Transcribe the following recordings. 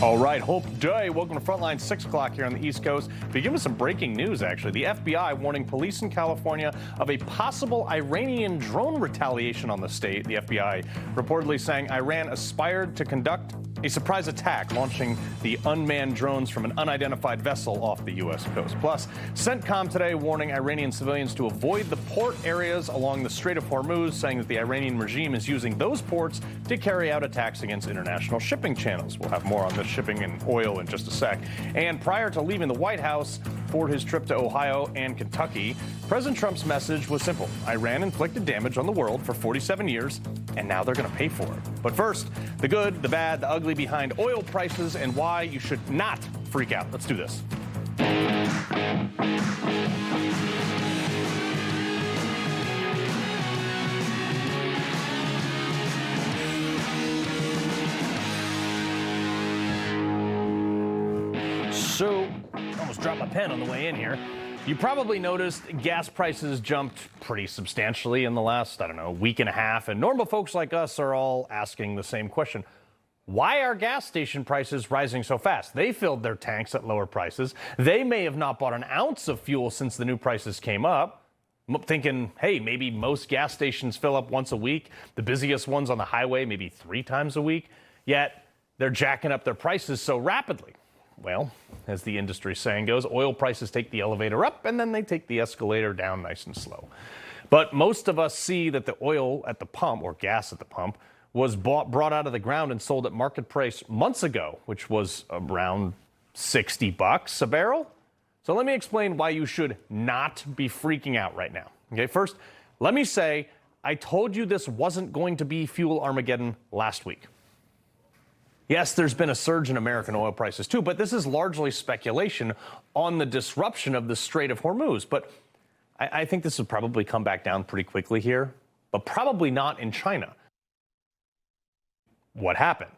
All right, Hope Day. Welcome to Frontline, 6 o'clock here on the East Coast. Begin with some breaking news, actually. The FBI warning police in California of a possible Iranian drone retaliation on the state. The FBI reportedly saying Iran aspired to conduct a surprise attack, launching the unmanned drones from an unidentified vessel off the U.S. coast. Plus, CENTCOM today warning Iranian civilians to avoid the port areas along the Strait of Hormuz, saying that the Iranian regime is using those ports to carry out attacks against international shipping channels. We'll have more on this shipping and oil in just a sec. And prior to leaving the White House for his trip to Ohio and Kentucky, President Trump's message was simple. Iran inflicted damage on the world for 47 years, and now they're going to pay for it. But first, the good, the bad, the ugly behind oil prices and why you should not freak out. Let's do this. So, almost dropped my pen on the way in here. You probably noticed gas prices jumped pretty substantially in the last, week and a half. And normal folks like us are all asking the same question. Why are gas station prices rising so fast? They filled their tanks at lower prices. They may have not bought an ounce of fuel since the new prices came up. Thinking, hey, maybe most gas stations fill up once a week. The busiest ones on the highway, maybe 3 times a week. Yet they're jacking up their prices so rapidly. Well, as the industry saying goes, oil prices take the elevator up and then they take the escalator down nice and slow. But most of us see that the oil at the pump, or gas at the pump, was brought out of the ground and sold at market price months ago, which was around $60 a barrel. So let me explain why you should not be freaking out right now. Okay, first, let me say I told you this wasn't going to be fuel Armageddon last week. Yes, there's been a surge in American oil prices too, but this is largely speculation on the disruption of the Strait of Hormuz. But I think this will probably come back down pretty quickly here, but probably not in China. What happened?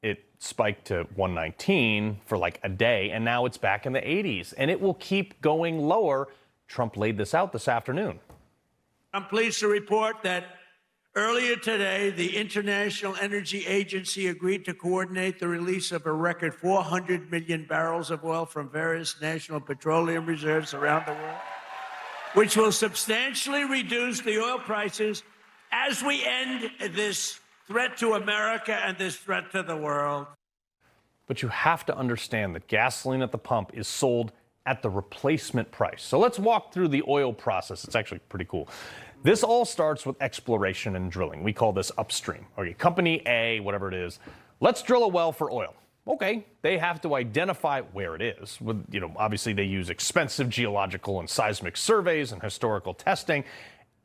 It spiked to 119 for like a day, and now it's back in the 80s, and it will keep going lower. Trump laid this out this afternoon. I'm pleased to report that earlier today, the International Energy Agency agreed to coordinate the release of a record 400 million barrels of oil from various national petroleum reserves around the world, which will substantially reduce the oil prices as we end this threat to America and this threat to the world. But you have to understand that gasoline at the pump is sold at the replacement price. So let's walk through the oil process. It's actually pretty cool. This all starts with exploration and drilling. We call this upstream. Okay, company A, whatever it is, let's drill a well for oil. Okay, they have to identify where it is. Obviously they use expensive geological and seismic surveys and historical testing,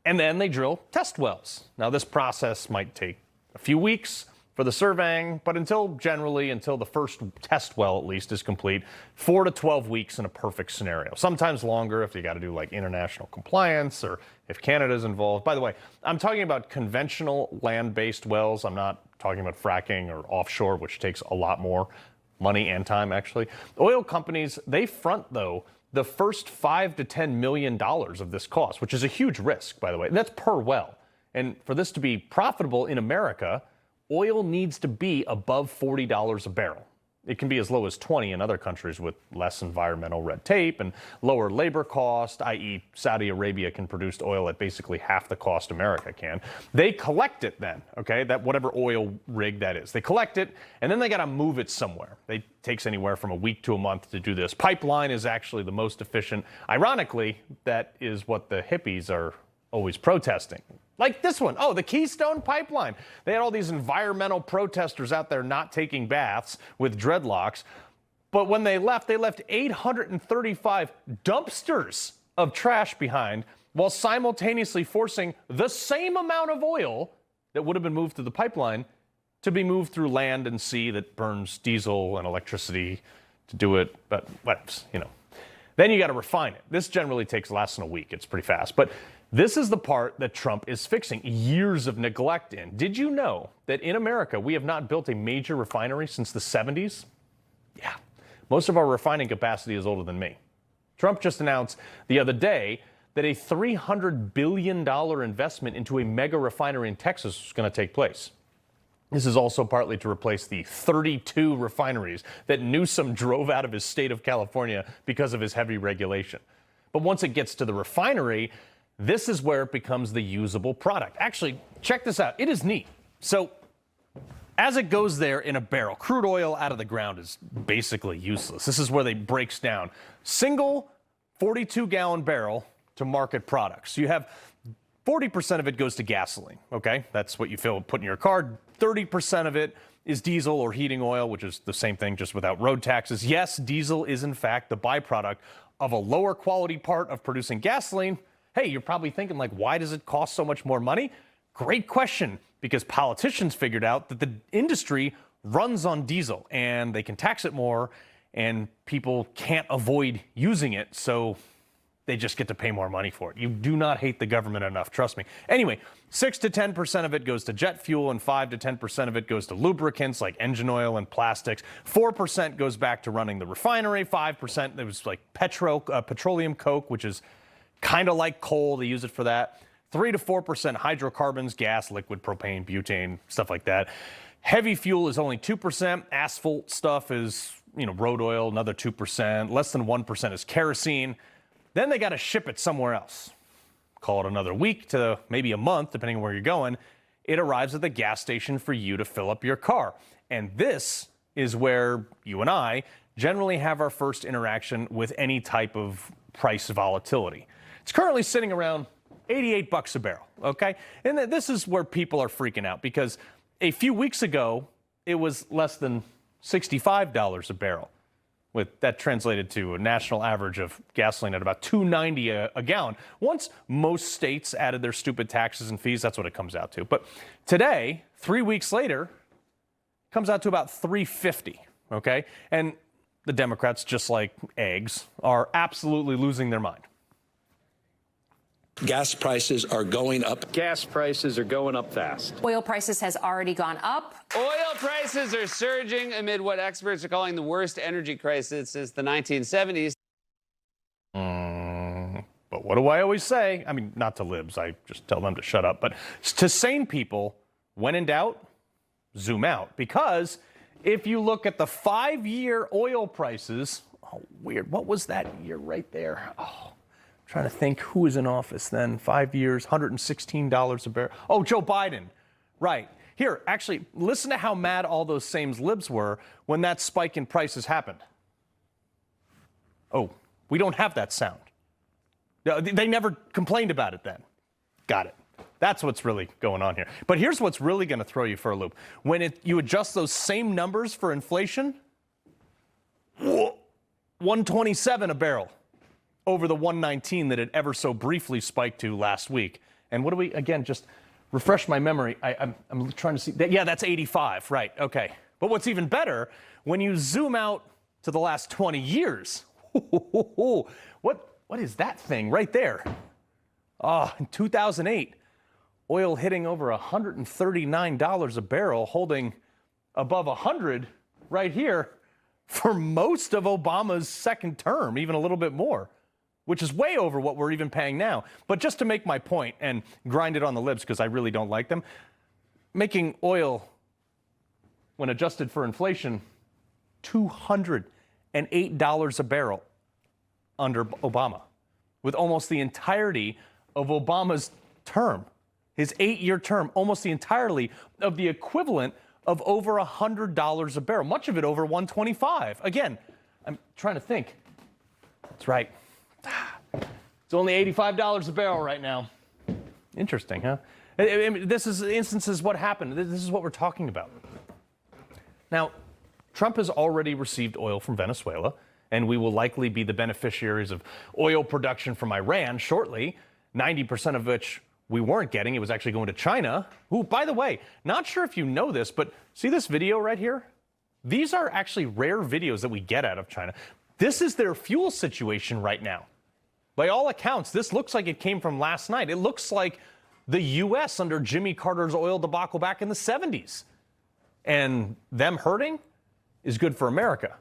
and then they drill test wells. Now this process might take a few weeks for the surveying, but until the first test well at least is complete, 4 to 12 weeks in a perfect scenario. Sometimes longer if you got to do like international compliance or if Canada's involved. By the way, I'm talking about conventional land-based wells. I'm not talking about fracking or offshore, which takes a lot more money and time, actually. Oil companies, they front, though, the first $5 to $10 million of this cost, which is a huge risk, by the way. And that's per well. And for this to be profitable in America, oil needs to be above $40 a barrel. It can be as low as 20 in other countries with less environmental red tape and lower labor cost, i.e. Saudi Arabia can produce oil at basically half the cost America can. They collect it then, okay, that whatever oil rig that is. They collect it, and then they got to move it somewhere. It takes anywhere from a week to a month to do this. Pipeline is actually the most efficient. Ironically, that is what the hippies are always protesting. Like this one. Oh, the Keystone Pipeline. They had all these environmental protesters out there not taking baths with dreadlocks. But when they left 835 dumpsters of trash behind while simultaneously forcing the same amount of oil that would have been moved through the pipeline to be moved through land and sea that burns diesel and electricity to do it. But whatever, Then you got to refine it. This generally takes less than a week. It's pretty fast. But this is the part that Trump is fixing years of neglect in. Did you know that in America, we have not built a major refinery since the 70s? Yeah, most of our refining capacity is older than me. Trump just announced the other day that a $300 billion investment into a mega refinery in Texas was going to take place. This is also partly to replace the 32 refineries that Newsom drove out of his state of California because of his heavy regulation. But once it gets to the refinery, this is where it becomes the usable product. Actually, check this out. It is neat. So as it goes there in a barrel, crude oil out of the ground is basically useless. This is where they breaks down. Single 42-gallon barrel to market products. You have 40% of it goes to gasoline, okay? That's what you put in your car. 30% of it is diesel or heating oil, which is the same thing, just without road taxes. Yes, diesel is in fact the byproduct of a lower quality part of producing gasoline. Hey, you're probably thinking, like, why does it cost so much more money? Great question, because politicians figured out that the industry runs on diesel and they can tax it more and people can't avoid using it, so they just get to pay more money for it. You do not hate the government enough, trust me. Anyway, 6 to 10% of it goes to jet fuel and 5 to 10% of it goes to lubricants like engine oil and plastics. 4% goes back to running the refinery. 5% it was like petroleum coke, which is kind of like coal. They use it for that. 3 to 4% hydrocarbons, gas, liquid, propane, butane, stuff like that. Heavy fuel is only 2%. Asphalt stuff is, road oil, another 2%. Less than 1% is kerosene. Then they got to ship it somewhere else. Call it another week to maybe a month, depending on where you're going. It arrives at the gas station for you to fill up your car. And this is where you and I generally have our first interaction with any type of price volatility. It's currently sitting around $88 a barrel, okay? And this is where people are freaking out because a few weeks ago, it was less than $65 a barrel. With that translated to a national average of gasoline at about $2.90 a gallon. Once most states added their stupid taxes and fees, that's what it comes out to. But today, 3 weeks later, it comes out to about $3.50, okay? And the Democrats, just like eggs, are absolutely losing their mind. Gas prices are going up. Gas prices are going up fast. Oil prices has already gone up. Oil prices are surging amid what experts are calling the worst energy crisis since the 1970s. But what do I always say? I mean, not to libs. I just tell them to shut up. But to sane people, when in doubt, zoom out. Because if you look at the 5-year oil prices, oh, weird. What was that year right there? Oh. Trying to think who was in office then. 5 years, $116 a barrel. Oh, Joe Biden. Right. Here, actually, listen to how mad all those same libs were when that spike in prices happened. Oh, we don't have that sound. They never complained about it then. Got it. That's what's really going on here. But here's what's really going to throw you for a loop. When you adjust those same numbers for inflation, $127 a barrel. Over the 119 that it ever so briefly spiked to last week. And what do we, again, just refresh my memory. I'm trying to see. Yeah, that's 85, right, okay. But what's even better, when you zoom out to the last 20 years, what is that thing right there? In 2008, oil hitting over $139 a barrel, holding above 100 right here for most of Obama's second term, even a little bit more, which is way over what we're even paying now. But just to make my point and grind it on the lips because I really don't like them, making oil, when adjusted for inflation, $208 a barrel under Obama, with almost the entirety of Obama's term, his 8-year term, almost the entirety of the equivalent of over $100 a barrel, much of it over $125. Again, I'm trying to think. That's right. It's only $85 a barrel right now. Interesting, huh? This is instances what happened. This is what we're talking about. Now, Trump has already received oil from Venezuela, and we will likely be the beneficiaries of oil production from Iran shortly, 90% of which we weren't getting. It was actually going to China, who, by the way, not sure if you know this, but see this video right here? These are actually rare videos that we get out of China. This is their fuel situation right now. By all accounts, this looks like it came from last night. It looks like the U.S. under Jimmy Carter's oil debacle back in the 70s. And them hurting is good for America.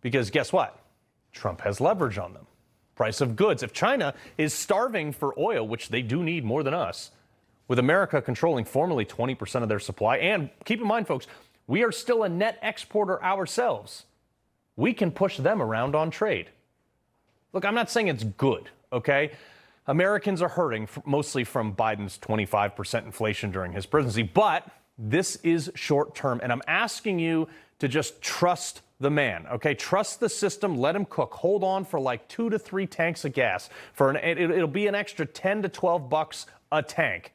Because guess what? Trump has leverage on them. Price of goods. If China is starving for oil, which they do need more than us, with America controlling formerly 20% of their supply. And keep in mind, folks, we are still a net exporter ourselves. We can push them around on trade. Look, I'm not saying it's good, okay? Americans are hurting mostly from Biden's 25% inflation during his presidency, but this is short term, and I'm asking you to just trust the man, okay? Trust the system, let him cook. Hold on for like 2 to 3 tanks of gas. It'll be an extra 10 to 12 bucks a tank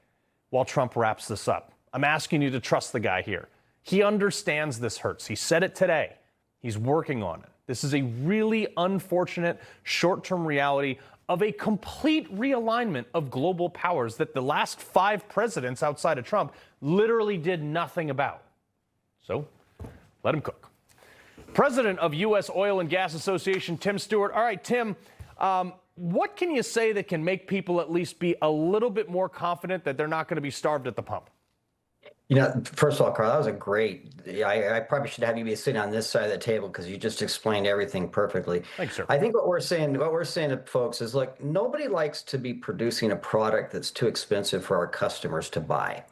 while Trump wraps this up. I'm asking you to trust the guy here. He understands this hurts. He said it today. He's working on it. This is a really unfortunate short-term reality of a complete realignment of global powers that the last 5 presidents outside of Trump literally did nothing about. So let him cook. President of U.S. Oil and Gas Association, Tim Stewart. All right, Tim, what can you say that can make people at least be a little bit more confident that they're not going to be starved at the pump? You know, first of all, Carl, that was a great. I probably should have you be sitting on this side of the table because you just explained everything perfectly. Thanks, sir. I think what we're saying to folks is, look, nobody likes to be producing a product that's too expensive for our customers to buy.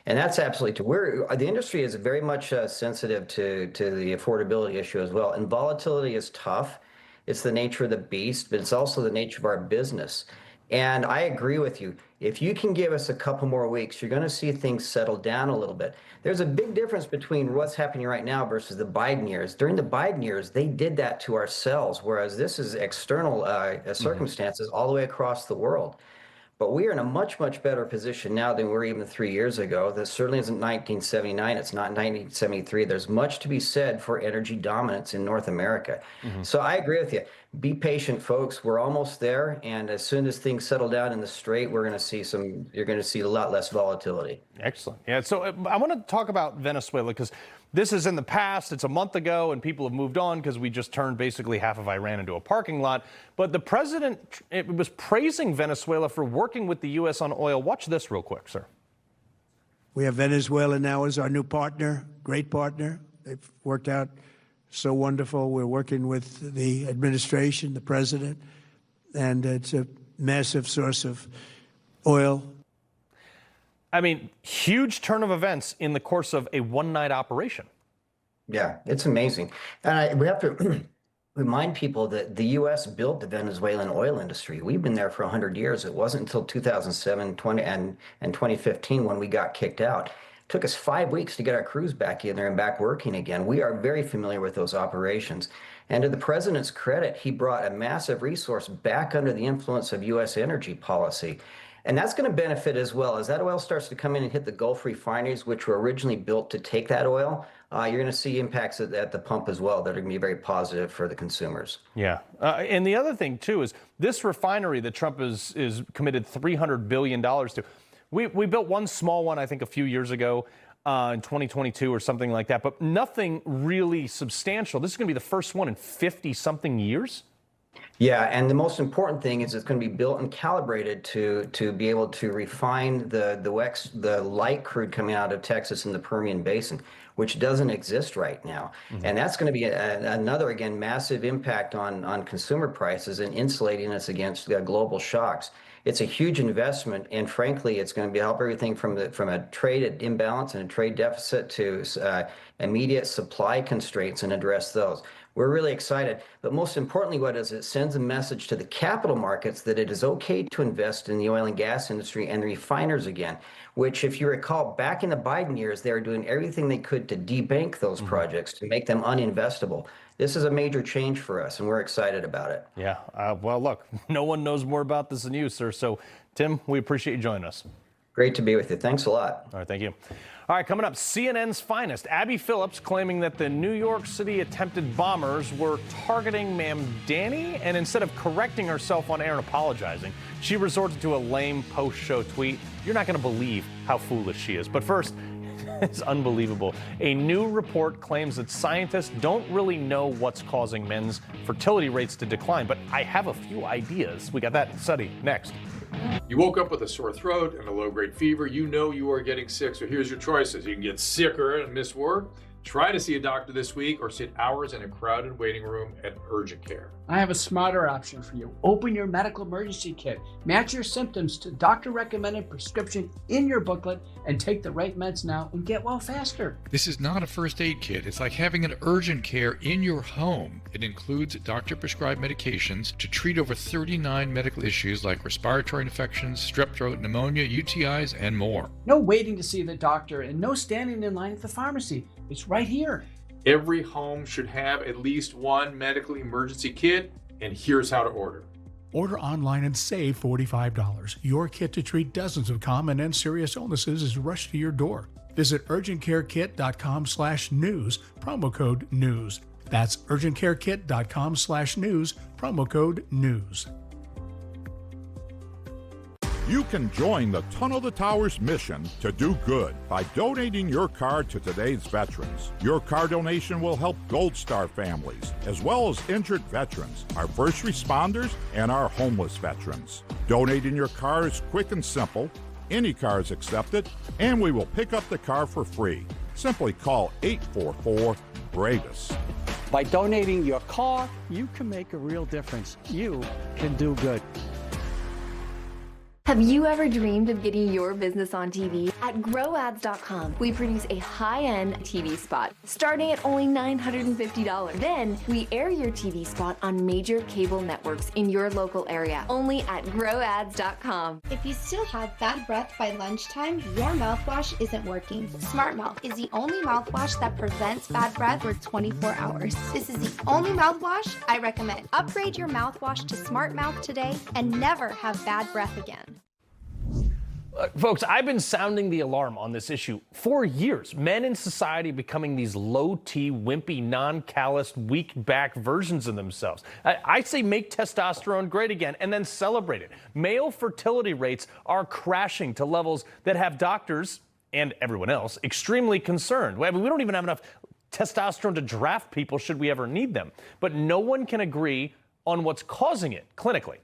And that's absolutely true. The industry is very much sensitive to the affordability issue as well. And volatility is tough. It's the nature of the beast, but it's also the nature of our business. And I agree with you. If you can give us a couple more weeks, you're going to see things settle down a little bit. There's a big difference between what's happening right now versus the Biden years. During the Biden years, they did that to ourselves, whereas this is external circumstances all the way across the world. But we are in a much, much better position now than we were even 3 years ago. This certainly isn't 1979. It's not 1973. There's much to be said for energy dominance in North America. So I agree with you. Be patient, folks. We're almost there. And as soon as things settle down in the Strait, you're going to see a lot less volatility. Excellent. Yeah. So I want to talk about Venezuela because this is in the past. It's a month ago, and people have moved on because we just turned basically half of Iran into a parking lot. But the president was praising Venezuela for working with the U.S. on oil. Watch this real quick, sir. We have Venezuela now as our new partner, great partner. They've worked out so wonderful. We're working with the administration, the president, and it's a massive source of oil. I mean, huge turn of events in the course of a one-night operation. Yeah, it's amazing. And we have to remind people that the U.S. built the Venezuelan oil industry. We've been there for 100 years. It wasn't until 2007, 2015 when we got kicked out. It took us 5 weeks to get our crews back in there and back working again. We are very familiar with those operations. And to the president's credit, he brought a massive resource back under the influence of U.S. energy policy. And that's going to benefit as well. As that oil starts to come in and hit the Gulf refineries, which were originally built to take that oil, you're going to see impacts at the pump as well that are going to be very positive for the consumers. Yeah. And the other thing, too, is this refinery that Trump is committed $300 billion to. We built one small one, I think, a few years ago in 2022 or something like that, but nothing really substantial. This is going to be the first one in 50-something years. Yeah, and the most important thing is it's going to be built and calibrated to be able to refine the light crude coming out of Texas in the Permian Basin, which doesn't exist right now. And that's going to be another, again, massive impact on consumer prices and insulating us against global shocks. It's a huge investment, and frankly, it's going to help everything from a trade imbalance and a trade deficit to immediate supply constraints and address those. We're really excited. But most importantly, what it sends a message to the capital markets that it is okay to invest in the oil and gas industry and the refiners again, which, if you recall, back in the Biden years, they were doing everything they could to debank those projects, to make them uninvestable. This is a major change for us, and we're excited about it. Yeah. Well, look, no one knows more about this than you, sir. So, Tim, we appreciate you joining us. Great to be with you. Thanks a lot. All right, thank you. All right, coming up, CNN's finest, Abby Phillips claiming that the New York City attempted bombers were targeting Mamdani, and instead of correcting herself on air and apologizing, she resorted to a lame post-show tweet. You're not going to believe how foolish she is. But first, it's unbelievable. A new report claims that scientists don't really know what's causing men's fertility rates to decline, but I have a few ideas. We got that study next. You woke up with a sore throat and a low-grade fever. You know you are getting sick, so here's your choices. You can get sicker and miss work. Try to see a doctor this week or sit hours in a crowded waiting room at urgent care. I have a smarter option for you. Open your medical emergency kit. Match your symptoms to doctor-recommended prescription in your booklet and take the right meds now and get well faster. This is not a first aid kit. It's like having an urgent care in your home. It includes doctor-prescribed medications to treat over 39 medical issues like respiratory infections, strep throat, pneumonia, UTIs, and more. No waiting to see the doctor and no standing in line at the pharmacy. It's right here. Every home should have at least one medical emergency kit, and here's how to order. Order online and save $45. Your kit to treat dozens of common and serious illnesses is rushed to your door. Visit urgentcarekit.com/news, promo code NEWS. That's urgentcarekit.com/news, promo code NEWS. You can join the Tunnel to Towers mission to do good by donating your car to today's veterans. Your car donation will help Gold Star families, as well as injured veterans, our first responders, and our homeless veterans. Donating your car is quick and simple. Any car is accepted, and we will pick up the car for free. Simply call 844-BRAVES. By donating your car, you can make a real difference. You can do good. Have you ever dreamed of getting your business on TV? At GrowAds.com, we produce a high-end TV spot starting at only $950. Then we air your TV spot on major cable networks in your local area, only at GrowAds.com. If you still have bad breath by lunchtime, your mouthwash isn't working. Smart Mouth is the only mouthwash that prevents bad breath for 24 hours. This is the only mouthwash I recommend. Upgrade your mouthwash to Smart Mouth today and never have bad breath again. Folks, I've been sounding the alarm on this issue for years. Men in society becoming these low-T, wimpy, non-calloused, weak-back versions of themselves. I say make testosterone great again and then celebrate it. Male fertility rates are crashing to levels that have doctors and everyone else extremely concerned. I mean, we don't even have enough testosterone to draft people should we ever need them. But no one can agree on what's causing it clinically.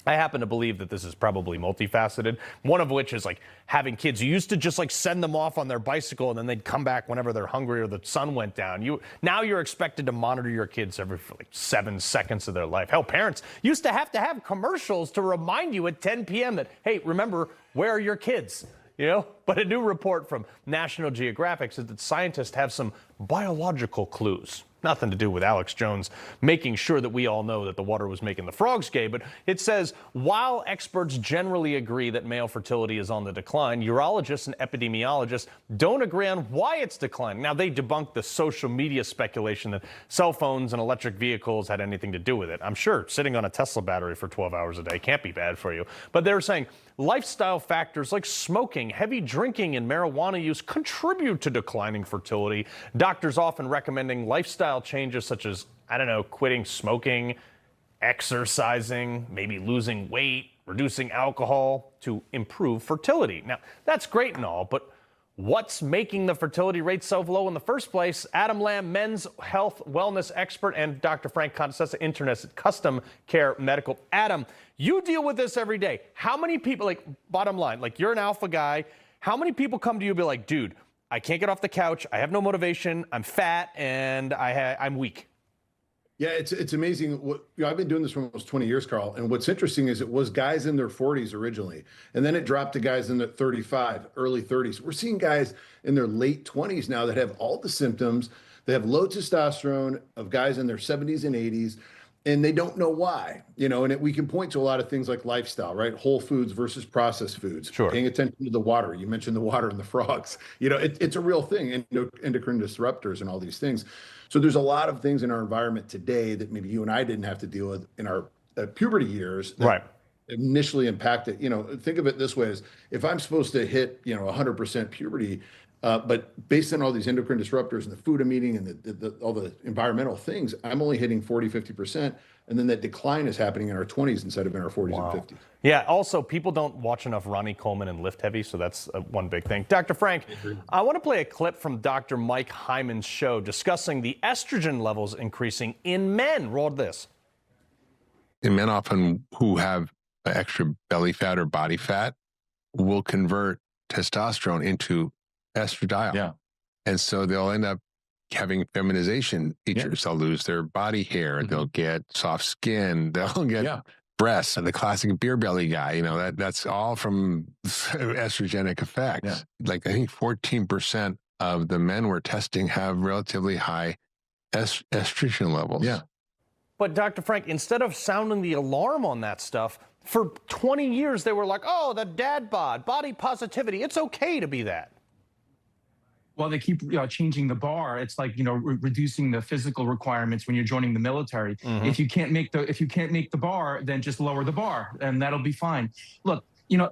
I happen to believe that this is probably multifaceted, one of which is like having kids. You used to just like send them off on their bicycle and then they'd come back whenever they're hungry or the sun went down. Now you're expected to monitor your kids every like 7 seconds of their life. Hell, parents used to have commercials to remind you at 10 p.m. that, hey, remember, where are your kids? But a new report from National Geographic says that scientists have some biological clues. Nothing to do with Alex Jones making sure that we all know that the water was making the frogs gay, but it says while experts generally agree that male fertility is on the decline, urologists and epidemiologists don't agree on why it's declining. Now, they debunked the social media speculation that cell phones and electric vehicles had anything to do with it. I'm sure sitting on a Tesla battery for 12 hours a day can't be bad for you, but they're saying lifestyle factors like smoking, heavy drinking, and marijuana use contribute to declining fertility. Doctors often recommending lifestyle changes such as, quitting smoking, exercising, maybe losing weight, reducing alcohol to improve fertility. Now, that's great and all, but what's making the fertility rate so low in the first place? Adam Lamb, men's health wellness expert, and Dr. Frank Contacessa, internist at Custom Care Medical. Adam, you deal with this every day. How many people, bottom line, you're an alpha guy, how many people come to you and be like, dude, I can't get off the couch, I have no motivation, I'm fat, and I'm weak? Yeah, it's amazing. I've been doing this for almost 20 years, Carl. And what's interesting is it was guys in their 40s originally, and then it dropped to guys in their 35, early 30s. We're seeing guys in their late 20s now that have all the symptoms. They have low testosterone of guys in their 70s and 80s. And they don't know why, and we can point to a lot of things like lifestyle, right? Whole foods versus processed foods. Sure. Paying attention to the water. You mentioned the water and the frogs. It's a real thing. Endocrine disruptors and all these things. So there's a lot of things in our environment today that maybe you and I didn't have to deal with in our puberty years. Right. Initially impacted. Think of it this way: as if I'm supposed to hit 100% puberty. But based on all these endocrine disruptors and the food I'm eating and all the environmental things, I'm only hitting 40, 50%. And then that decline is happening in our 20s instead of in our 40s and 50s. Yeah, also, people don't watch enough Ronnie Coleman and Lift Heavy, so that's one big thing. Dr. Frank, I want to play a clip from Dr. Mike Hyman's show discussing the estrogen levels increasing in men. Roll this. And men often who have extra belly fat or body fat will convert testosterone into estradiol. Yeah. And so they'll end up having feminization features. They'll lose their body hair. They'll get soft skin. They'll get breasts. The classic beer belly guy, you know, that's all from estrogenic effects. Like I think 14% of the men we're testing have relatively high estrogen levels. But Dr. Frank, instead of sounding the alarm on that stuff, for 20 years they were like, oh, the dad bod, body positivity, it's okay to be that. Well, they keep changing the bar. It's like, reducing the physical requirements when you're joining the military. If you can't make the bar, then just lower the bar, and that'll be fine. Look,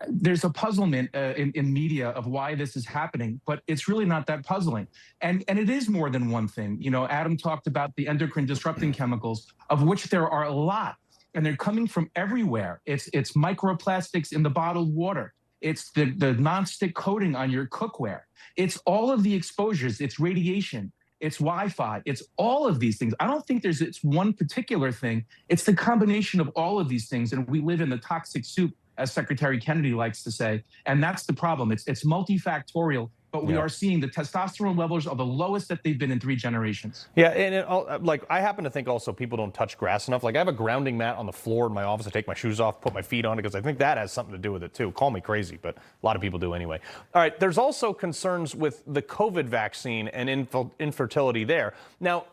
there's a puzzlement in media of why this is happening, but it's really not that puzzling. And it is more than one thing. Adam talked about the endocrine disrupting chemicals, of which there are a lot, and they're coming from everywhere. It's microplastics in the bottled water. It's the nonstick coating on your cookware. It's all of the exposures. It's radiation. It's Wi-Fi. It's all of these things. I don't think it's one particular thing. It's the combination of all of these things. And we live in the toxic soup, as Secretary Kennedy likes to say. And that's the problem. It's multifactorial. But we are seeing the testosterone levels are the lowest that they've been in 3 generations. Yeah, and I happen to think also people don't touch grass enough. Like I have a grounding mat on the floor in my office. I take my shoes off, put my feet on it, because I think that has something to do with it too. Call me crazy, but a lot of people do anyway. All right, there's also concerns with the COVID vaccine and infertility there. Now,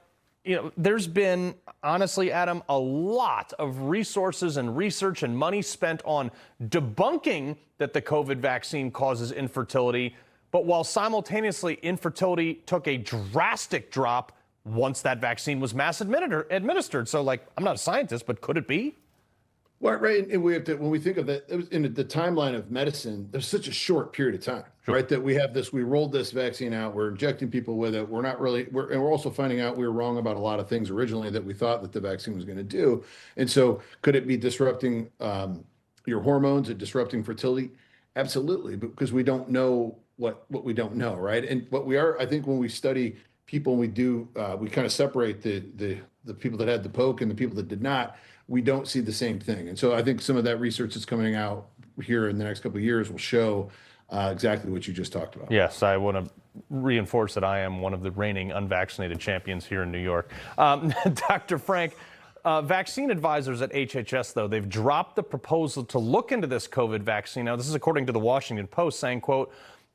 there's been, honestly, Adam, a lot of resources and research and money spent on debunking that the COVID vaccine causes infertility. But while simultaneously infertility took a drastic drop once that vaccine was mass administered. So, I'm not a scientist, but could it be? Well, right. And we have to, when we think of that, it was in the timeline of medicine, there's such a short period of time, right? That we have we rolled this vaccine out, we're injecting people with it. We're not really, and we're also finding out we were wrong about a lot of things originally that we thought that the vaccine was going to do. And so could it be disrupting your hormones and disrupting fertility? Absolutely, because we don't know what we don't know, right? And what we are, I think when we study people, we kind of separate the people that had the poke and the people that did not. We don't see the same thing. And so I think some of that research that's coming out here in the next couple of years will show exactly what you just talked about. Yes, I want to reinforce that I am one of the reigning unvaccinated champions here in New York. Dr. Frank, vaccine advisors at HHS, though, they've dropped the proposal to look into this COVID vaccine. Now, this is according to the Washington Post, saying, quote,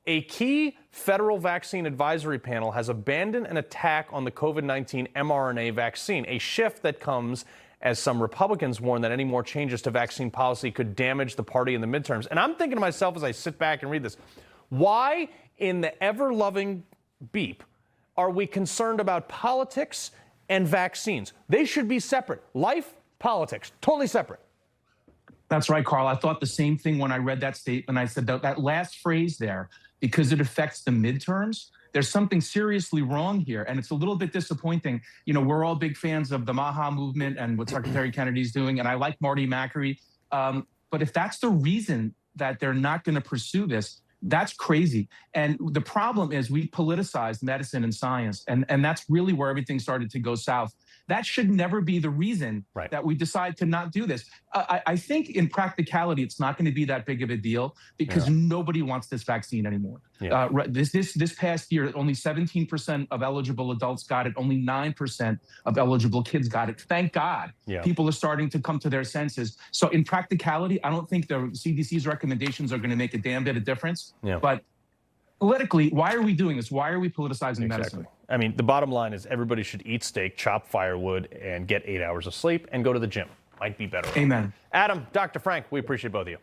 a key federal vaccine advisory panel has abandoned an attack on the COVID-19 mRNA vaccine, a shift that comes as some Republicans warn that any more changes to vaccine policy could damage the party in the midterms. And I'm thinking to myself as I sit back and read this, why in the ever-loving beep are we concerned about politics and vaccines? They should be separate. Life, politics, totally separate. That's right, Carl. I thought the same thing when I read that statement. I said that last phrase there, because it affects the midterms, there's something seriously wrong here. And it's a little bit disappointing. We're all big fans of the MAHA movement and what Secretary Kennedy's doing. And I like Marty McCreary. But if that's the reason that they're not going to pursue this, that's crazy. And the problem is we politicized medicine and science. And that's really where everything started to go south. That should never be the reason that we decide to not do this. I think in practicality, it's not going to be that big of a deal because nobody wants this vaccine anymore. This past year, only 17% of eligible adults got it. Only 9% of eligible kids got it. Thank God people are starting to come to their senses. So in practicality, I don't think the CDC's recommendations are going to make a damn bit of difference. But politically, why are we doing this? Why are we politicizing medicine? I mean, the bottom line is everybody should eat steak, chop firewood, and get 8 hours of sleep and go to the gym. Might be better. Amen. Adam, Dr. Frank, we appreciate both of you.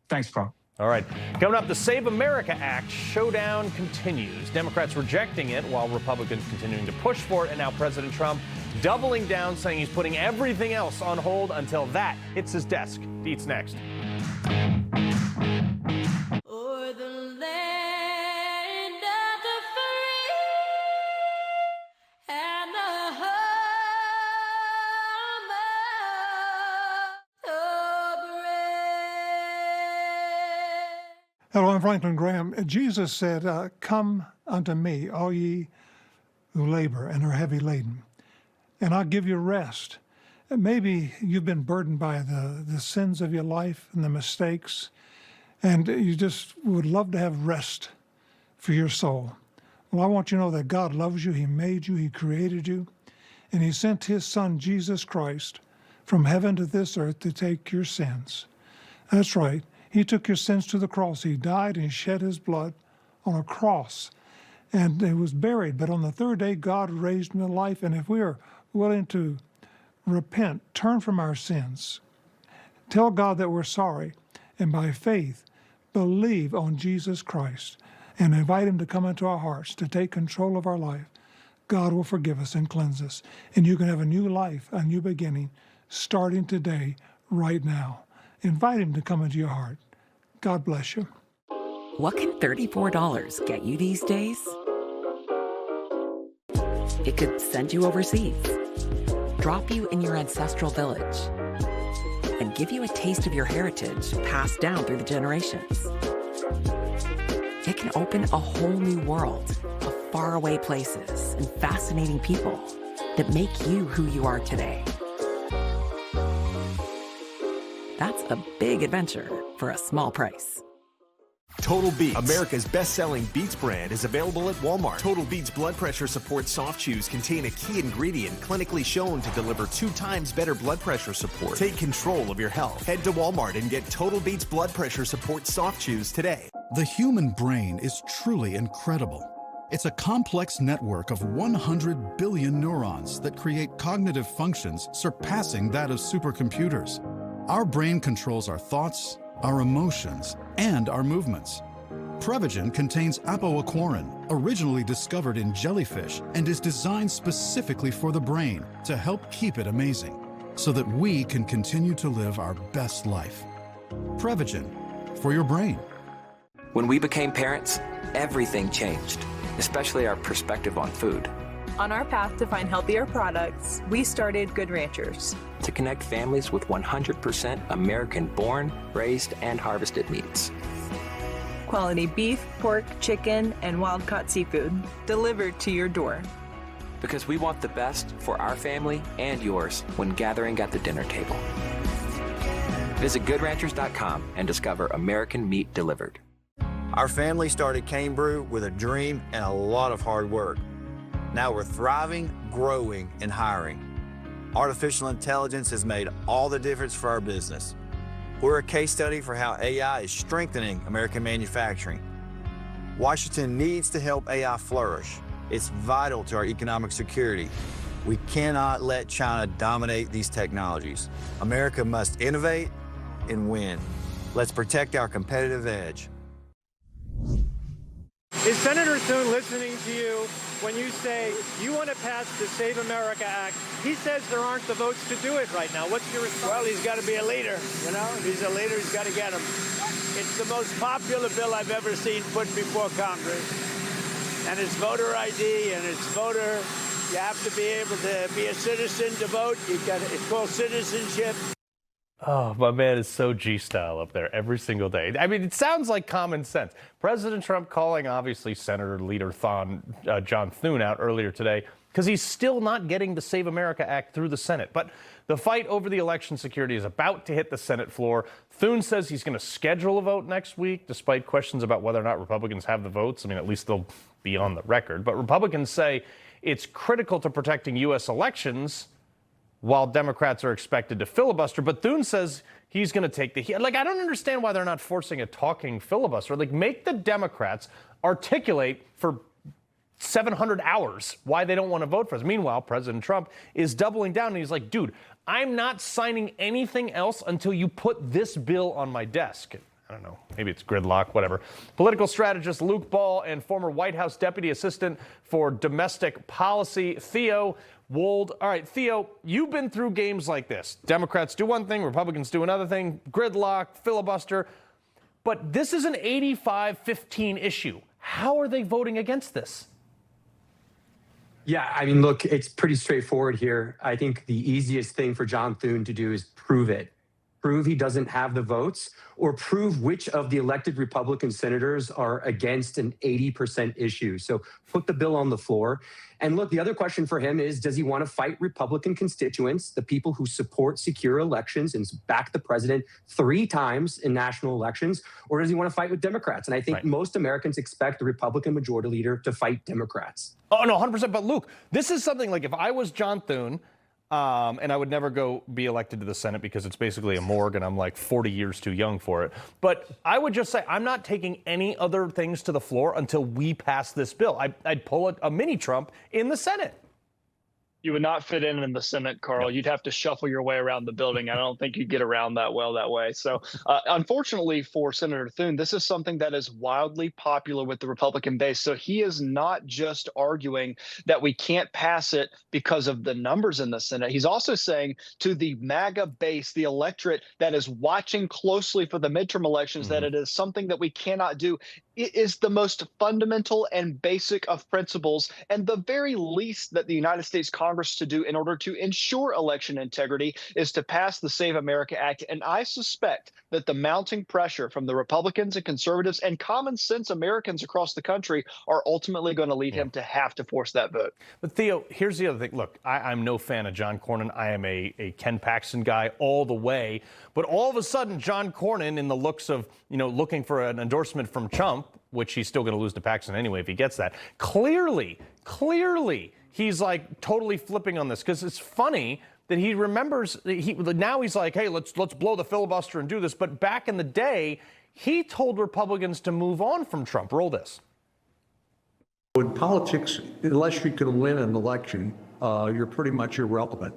Thanks, Carl. All right. Coming up, the Save America Act showdown continues. Democrats rejecting it while Republicans continuing to push for it. And now President Trump doubling down, saying he's putting everything else on hold until that hits his desk. Deets next. Hello, I'm Franklin Graham. Jesus said, come unto me, all ye who labor and are heavy laden, and I'll give you rest. And maybe you've been burdened by the sins of your life and the mistakes, and you just would love to have rest for your soul. Well, I want you to know that God loves you. He made you. He created you. And he sent his son, Jesus Christ, from heaven to this earth to take your sins. That's right. He took your sins to the cross. He died and shed his blood on a cross. And he was buried. But on the third day, God raised him to life. And if we are willing to repent, turn from our sins, tell God that we're sorry, and by faith, believe on Jesus Christ, and invite him to come into our hearts, to take control of our life, God will forgive us and cleanse us. And you can have a new life, a new beginning, starting today, right now. Invite him to come into your heart. God bless you. What can $34 get you these days? It could send you overseas, drop you in your ancestral village, and give you a taste of your heritage passed down through the generations. It can open a whole new world of faraway places and fascinating people that make you who you are today. That's a big adventure for a small price. Total Beets, America's best-selling Beets brand, is available at Walmart. Total Beets blood pressure support soft chews contain a key ingredient clinically shown to deliver 2 times better blood pressure support. Take control of your health. Head to Walmart and get Total Beets blood pressure support soft chews today. The human brain is truly incredible. It's a complex network of 100 billion neurons that create cognitive functions surpassing that of supercomputers. Our brain controls our thoughts, our emotions, and our movements. Prevagen contains apoaquarin, originally discovered in jellyfish, and is designed specifically for the brain to help keep it amazing, so that we can continue to live our best life. Prevagen, for your brain. When we became parents, everything changed, especially our perspective on food. On our path to find healthier products, we started Good Ranchers, to connect families with 100% American-born, raised, and harvested meats. quality beef, pork, chicken, and wild-caught seafood delivered to your door. Because we want the best for our family and yours when gathering at the dinner table. Visit GoodRanchers.com and discover American meat delivered. Our family started Cane Brew with a dream and a lot of hard work. Now we're thriving, growing, and hiring. Artificial intelligence has made all the difference for our business. We're a case study for how AI is strengthening American manufacturing. Washington needs to help AI flourish. It's vital to our economic security. We cannot let China dominate these technologies. America must innovate and win. Let's protect our competitive edge. Is Senator Thune listening to you when you say you want to pass the Save America Act? He says there aren't the votes to do it right now. What's your response? Well, he's got to be a leader, you know? If he's a leader, he's got to get him. It's the most popular bill I've ever seen put before Congress. And it's voter ID and it's voter. You have to be able to be a citizen to vote. It's called citizenship. Oh, my man is so G-style up there every single day. I mean, it sounds like common sense. President Trump calling, obviously, Senator Leader John Thune out earlier today because he's still not getting the Save America Act through the Senate. But the fight over the election security is about to hit the Senate floor. Thune says he's going to schedule a vote next week, despite questions about whether or not Republicans have the votes. I mean, at least they'll be on the record. But Republicans say it's critical to protecting U.S. elections, while Democrats are expected to filibuster. But Thune says he's going to take the heat. Like, I don't understand why they're not forcing a talking filibuster. Like, make the Democrats articulate for 700 hours why they don't want to vote for us. Meanwhile, President Trump is doubling down, and he's like, dude, I'm not signing anything else until you put this bill on my desk. I don't know, maybe it's gridlock, whatever. Political strategist Luke Ball and former White House Deputy Assistant for Domestic Policy, Theo Wold. All right, Theo, you've been through games like this. Democrats do one thing, Republicans do another thing, gridlock, filibuster. But this is an 85-15 issue. How are they voting against this? Yeah, I mean, look, it's pretty straightforward here. I think the easiest thing for John Thune to do is prove it. prove he doesn't have the votes, or prove which of the elected Republican senators are against an 80% issue. So put the bill on the floor. And look, the other question for him is, does he want to fight Republican constituents, the people who support secure elections and back the president 3 times in national elections, or does he want to fight with Democrats? And I think most Americans expect the Republican majority leader to fight Democrats. Oh, no, 100%. But Luke, this is something like if I was John Thune, and I would never go be elected to the Senate because it's basically a morgue and I'm like 40 years too young for it. But I would just say I'm not taking any other things to the floor until we pass this bill. I'd pull a mini Trump in the Senate. You would not fit in the Senate, Carl. You'd have to shuffle your way around the building. I don't think you'd get around that well that way. So unfortunately for Senator Thune, this is something that is wildly popular with the Republican base. So he is not just arguing that we can't pass it because of the numbers in the Senate. He's also saying to the MAGA base, the electorate that is watching closely for the midterm elections, that it is something that we cannot do. It is the most fundamental and basic of principles, and the very least that the United States Congress to do in order to ensure election integrity is to pass the Save America Act. And I suspect that the mounting pressure from the Republicans and conservatives and common sense Americans across the country are ultimately going to lead him to have to force that vote. But Theo, here's the other thing. Look, I'm no fan of John Cornyn. I am a Ken Paxton guy all the way. But all of a sudden, John Cornyn, in the looks of, looking for an endorsement from Trump, which he's still going to lose to Paxton anyway if he gets that, clearly, he's like totally flipping on this, because it's funny that he remembers, now he's like, hey, let's blow the filibuster and do this. But back in the day, he told Republicans to move on from Trump. Roll this. In politics, unless you can win an election, you're pretty much irrelevant.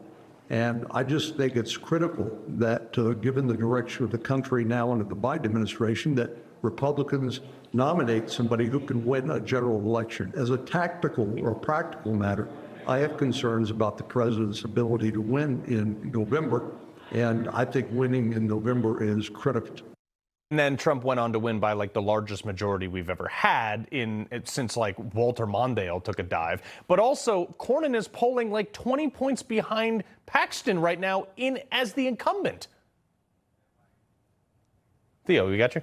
And I just think it's critical that, given the direction of the country now under the Biden administration, that Republicans nominate somebody who can win a general election. As a tactical or practical matter, I have concerns about the president's ability to win in November, and I think winning in November is critical. And then Trump went on to win by like the largest majority we've ever had since like Walter Mondale took a dive. But also, Cornyn is polling like 20 points behind Paxton right now as the incumbent. Theo, we got you?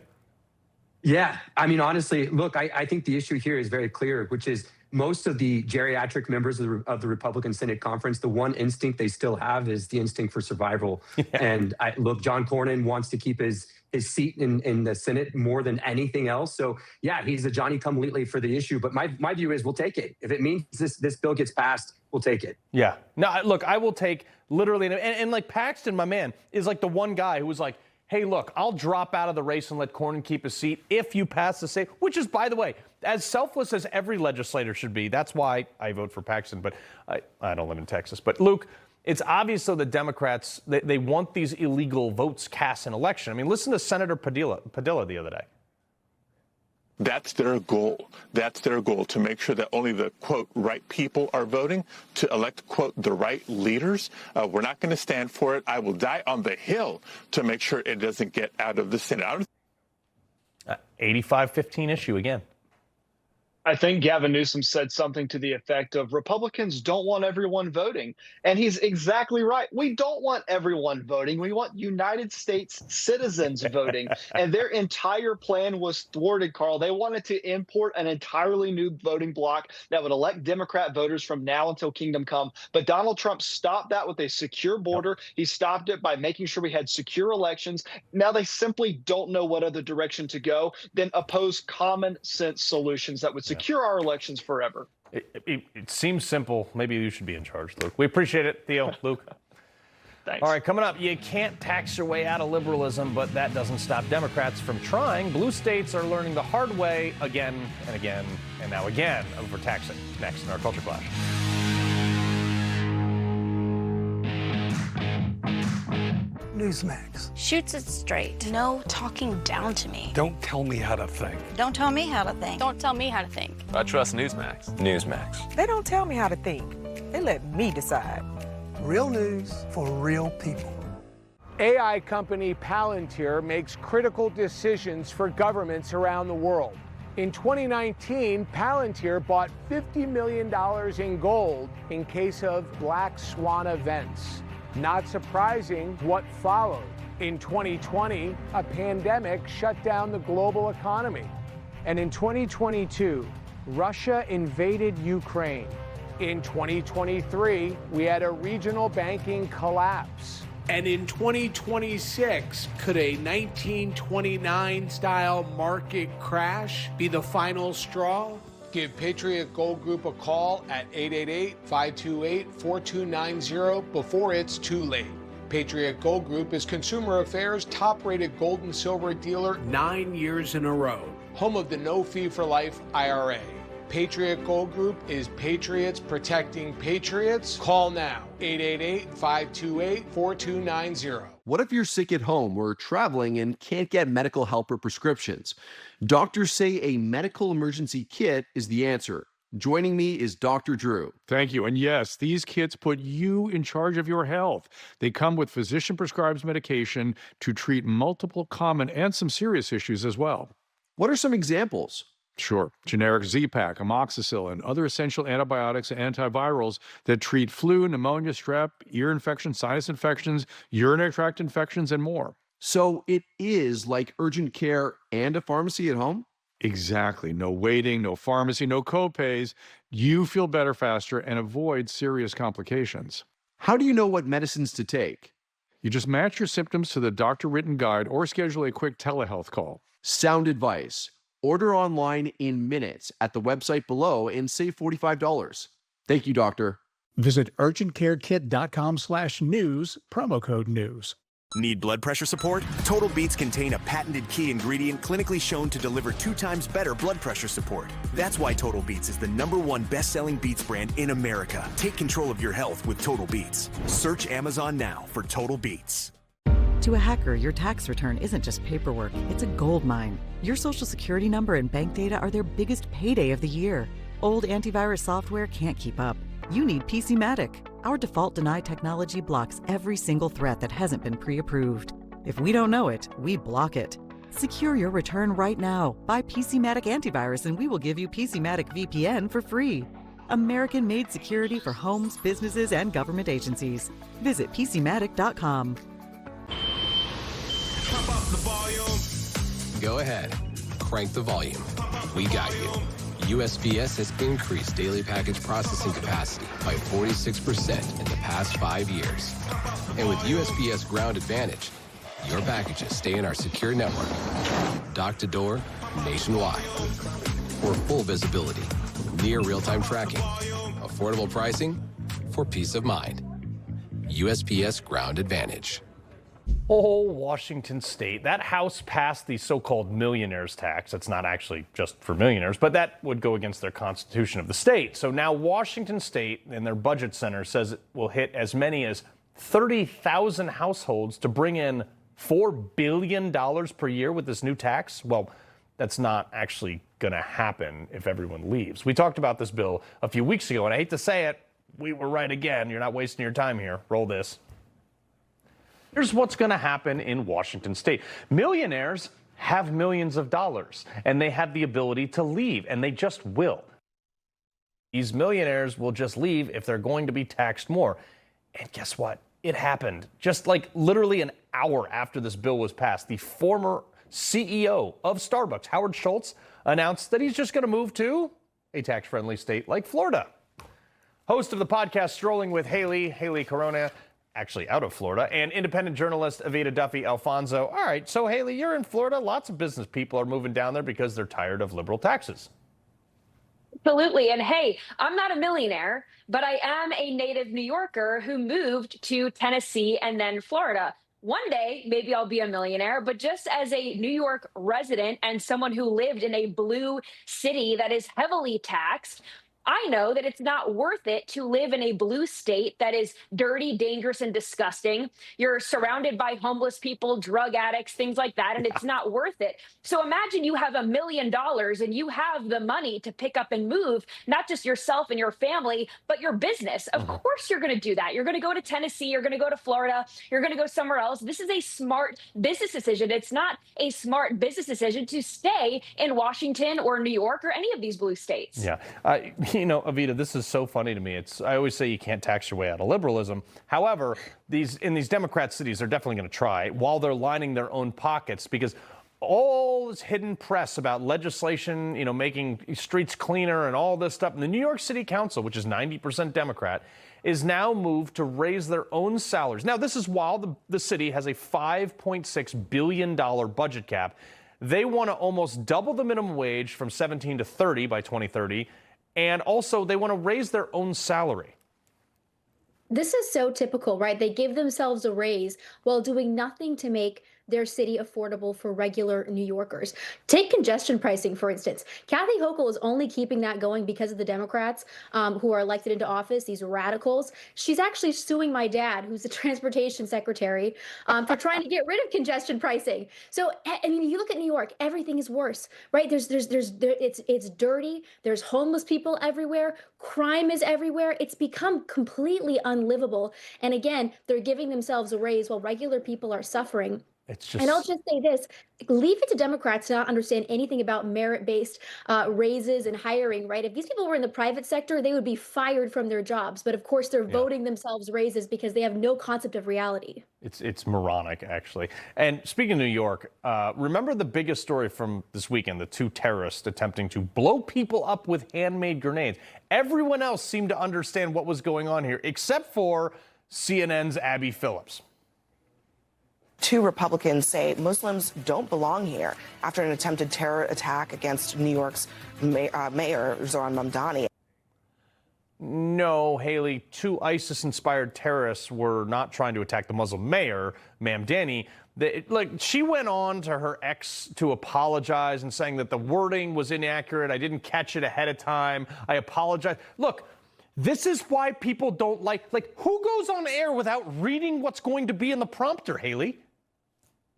Yeah, I mean, honestly, look, I think the issue here is very clear, which is most of the geriatric members of the Republican Senate conference, the one instinct they still have is the instinct for survival. Yeah. And look, John Cornyn wants to keep his seat in the Senate more than anything else. So yeah, he's a Johnny-come-lately for the issue. But my view is we'll take it. If it means this bill gets passed, we'll take it. Yeah. No, look, I will take literally, and like Paxton, my man, is like the one guy who was like, hey, look, I'll drop out of the race and let Cornyn keep his seat if you pass the Save, which is, by the way, as selfless as every legislator should be. That's why I vote for Paxton, but I don't live in Texas. But Luke, it's obvious, though, that Democrats, they want these illegal votes cast in election. I mean, listen to Senator Padilla the other day. That's their goal. That's their goal, to make sure that only the, quote, right people are voting to elect, quote, the right leaders. We're not going to stand for it. I will die on the Hill to make sure it doesn't get out of the Senate. 85-15 issue again. I think Gavin Newsom said something to the effect of Republicans don't want everyone voting. And he's exactly right. We don't want everyone voting. We want United States citizens voting. And their entire plan was thwarted, Carl. They wanted to import an entirely new voting bloc that would elect Democrat voters from now until kingdom come. But Donald Trump stopped that with a secure border. He stopped it by making sure we had secure elections. Now they simply don't know what other direction to go than oppose common sense solutions that would secure our elections forever. It seems simple. Maybe you should be in charge, Luke. We appreciate it, Theo. Luke. Thanks. All right, coming up, you can't tax your way out of liberalism, but that doesn't stop Democrats from trying. Blue states are learning the hard way again and again and now again over taxing. Next in our Culture Clash. Newsmax. Shoots it straight. No talking down to me. Don't tell me how to think. Don't tell me how to think. Don't tell me how to think. I trust Newsmax. Newsmax. They don't tell me how to think. They let me decide. Real news for real people. AI company Palantir makes critical decisions for governments around the world. In 2019, Palantir bought $50 million in gold in case of black swan events. Not surprising what followed. In 2020, a pandemic shut down the global economy. And in 2022, Russia invaded Ukraine. In 2023, we had a regional banking collapse. And in 2026, could a 1929-style market crash be the final straw? Give Patriot Gold Group a call at 888-528-4290 before it's too late. Patriot Gold Group is Consumer Affairs' top-rated gold and silver dealer 9 years in a row. Home of the no-fee-for-life IRA. Patriot Gold Group is patriots protecting patriots. Call now, 888-528-4290. What if you're sick at home or traveling and can't get medical help or prescriptions? Doctors say a medical emergency kit is the answer. Joining me is Dr. Drew. Thank you. And yes, these kits put you in charge of your health. They come with physician-prescribed medication to treat multiple common and some serious issues as well. What are some examples? Sure. Generic Z-Pak, amoxicillin, other essential antibiotics and antivirals that treat flu, pneumonia, strep, ear infections, sinus infections, urinary tract infections, and more. So it is like urgent care and a pharmacy at home? Exactly. No waiting, no pharmacy, no copays. You feel better faster and avoid serious complications. How do you know what medicines to take? You just match your symptoms to the doctor-written guide or schedule a quick telehealth call. Sound advice. Order online in minutes at the website below and save $45. Thank you, doctor. Visit urgentcarekit.com/news, promo code news. Need blood pressure support? Total Beets contain a patented key ingredient clinically shown to deliver 2 times better blood pressure support. That's why Total Beets is the #1 best-selling beets brand in America. Take control of your health with Total Beets. Search Amazon now for Total Beets. To a hacker, your tax return isn't just paperwork, it's a gold mine. Your social security number and bank data are their biggest payday of the year. Old antivirus software can't keep up. You need PCmatic. Our default deny technology blocks every single threat that hasn't been pre-approved. If we don't know it, we block it. Secure your return right now. Buy PCmatic antivirus and we will give you PCmatic VPN for free. American-made security for homes, businesses, and government agencies. Visit PCmatic.com. Pump up the volume. Go ahead. Crank the volume. We got you. USPS has increased daily package processing capacity by 46% in the past 5 years. And with USPS Ground Advantage, your packages stay in our secure network, dock to door, nationwide. For full visibility, near real-time tracking, affordable pricing, for peace of mind. USPS Ground Advantage. Oh, Washington State. That House passed the so-called millionaires tax. It's not actually just for millionaires, but that would go against their constitution of the state. So now Washington State and their budget center says it will hit as many as 30,000 households to bring in $4 billion per year with this new tax. Well, that's not actually going to happen if everyone leaves. We talked about this bill a few weeks ago, and I hate to say it, we were right again. You're not wasting your time here. Roll this. Here's what's going to happen in Washington State. Millionaires have millions of dollars, and they have the ability to leave, and they just will. These millionaires will just leave if they're going to be taxed more. And guess what? It happened. Just like literally an hour after this bill was passed, the former CEO of Starbucks, Howard Schultz, announced that he's just going to move to a tax-friendly state like Florida. Host of the podcast Strolling with Hayley Caronia, actually out of Florida, and independent journalist Evita Duffy-Alfonso. All right, so Hayley, you're in Florida. Lots of business people are moving down there because they're tired of liberal taxes. Absolutely. And hey, I'm not a millionaire, but I am a native New Yorker who moved to Tennessee and then Florida. One day, maybe I'll be a millionaire, but just as a New York resident and someone who lived in a blue city that is heavily taxed, I know that it's not worth it to live in a blue state that is dirty, dangerous, and disgusting. You're surrounded by homeless people, drug addicts, things like that, and it's not worth it. So imagine you have $1 million and you have the money to pick up and move, not just yourself and your family, but your business. Of course you're going to do that. You're going to go to Tennessee, you're going to go to Florida, you're going to go somewhere else. This is a smart business decision. It's not a smart business decision to stay in Washington or New York or any of these blue states. Yeah. You know, Evita, this is so funny to me. I always say you can't tax your way out of liberalism. However, in these Democrat cities, they're definitely going to try while they're lining their own pockets, because all this hidden press about legislation, you know, making streets cleaner and all this stuff. And the New York City Council, which is 90% Democrat, is now moved to raise their own salaries. Now, this is while the city has a $5.6 billion budget cap. They want to almost double the minimum wage from 17 to 30 by 2030. And also, they want to raise their own salary. This is so typical, right? They give themselves a raise while doing nothing to make their city affordable for regular New Yorkers. Take congestion pricing, for instance. Kathy Hochul is only keeping that going because of the Democrats who are elected into office, these radicals. She's actually suing my dad, who's the transportation secretary, for trying to get rid of congestion pricing. So, I mean, you look at New York, everything is worse, right? It's dirty. There's homeless people everywhere. Crime is everywhere. It's become completely unlivable. And again, they're giving themselves a raise while regular people are suffering. And I'll just say this, leave it to Democrats to not understand anything about merit-based raises and hiring, right? If these people were in the private sector, they would be fired from their jobs. But of course, they're voting themselves raises because they have no concept of reality. It's moronic, actually. And speaking of New York, remember the biggest story from this weekend, the two terrorists attempting to blow people up with handmade grenades. Everyone else seemed to understand what was going on here, except for CNN's Abby Phillips. Two Republicans say Muslims don't belong here after an attempted terror attack against New York's mayor, Zohran Mamdani. No, Haley, two ISIS-inspired terrorists were not trying to attack the Muslim mayor, Mamdani. She went on to her ex to apologize and saying that the wording was inaccurate. I didn't catch it ahead of time. I apologize. Look, this is why people don't like who goes on air without reading what's going to be in the prompter, Haley?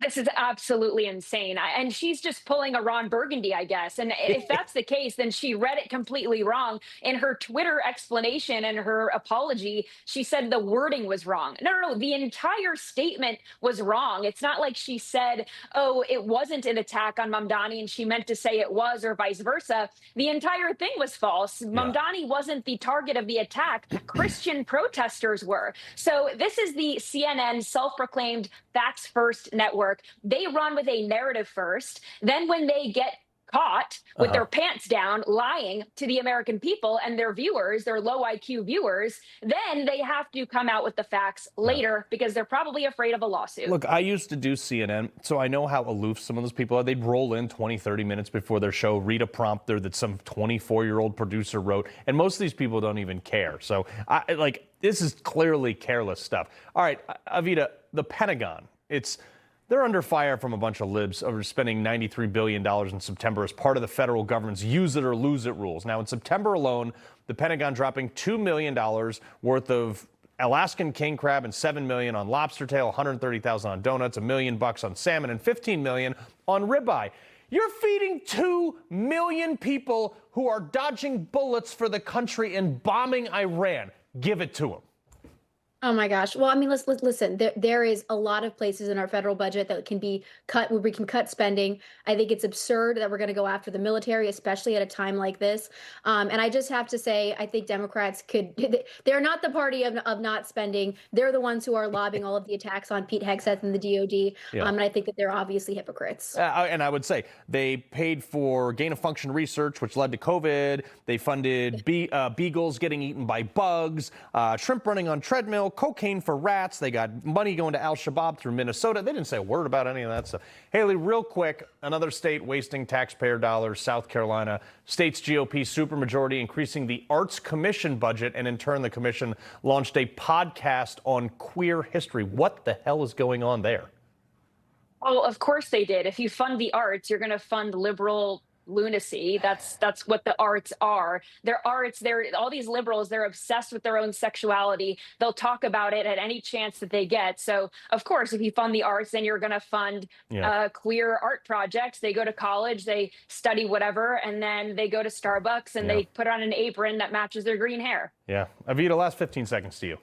This is absolutely insane. And she's just pulling a Ron Burgundy, I guess. And if that's the case, then she read it completely wrong. In her Twitter explanation and her apology, she said the wording was wrong. No. The entire statement was wrong. It's not like she said, oh, it wasn't an attack on Mamdani and she meant to say it was, or vice versa. The entire thing was false. Mamdani wasn't the target of the attack. Christian protesters were. So this is the CNN self-proclaimed facts first network. They run with a narrative first. Then when they get caught with their pants down, lying to the American people and their viewers, their low IQ viewers, then they have to come out with the facts later because they're probably afraid of a lawsuit. Look, I used to do CNN, so I know how aloof some of those people are. They'd roll in 20, 30 minutes before their show, read a prompter that some 24-year-old producer wrote, and most of these people don't even care. So, this is clearly careless stuff. All right, Evita, the Pentagon, they're under fire from a bunch of libs over spending $93 billion in September as part of the federal government's use it or lose it rules. Now, in September alone, the Pentagon dropping $2 million worth of Alaskan king crab and $7 million on lobster tail, $130,000 on donuts, $1 million on salmon, and $15 million on ribeye. You're feeding 2 million people who are dodging bullets for the country and bombing Iran. Give it to them. Oh my gosh. Well, I mean, let's listen. There is a lot of places in our federal budget that can be cut, where we can cut spending. I think it's absurd that we're going to go after the military, especially at a time like this. And I just have to say, I think Democrats they're not the party of not spending. They're the ones who are lobbying all of the attacks on Pete Hegseth and the DOD. And I think that they're obviously hypocrites. And I would say they paid for gain of function research, which led to COVID. They funded beagles getting eaten by bugs, shrimp running on treadmill, cocaine for rats. They got money going to Al-Shabaab through Minnesota. They didn't say a word about any of that stuff. Haley, real quick, another state wasting taxpayer dollars, South Carolina. State's GOP supermajority increasing the Arts Commission budget, and in turn, the commission launched a podcast on queer history. What the hell is going on there? Oh, of course they did. If you fund the arts, you're going to fund liberal lunacy. That's what the arts are. They're arts. They're all these liberals. They're obsessed with their own sexuality. They'll talk about it at any chance that they get. So, of course, if you fund the arts, then you're going to fund queer art projects. They go to college, they study whatever, and then they go to Starbucks and they put on an apron that matches their green hair. Yeah. Evita, last 15 seconds to you.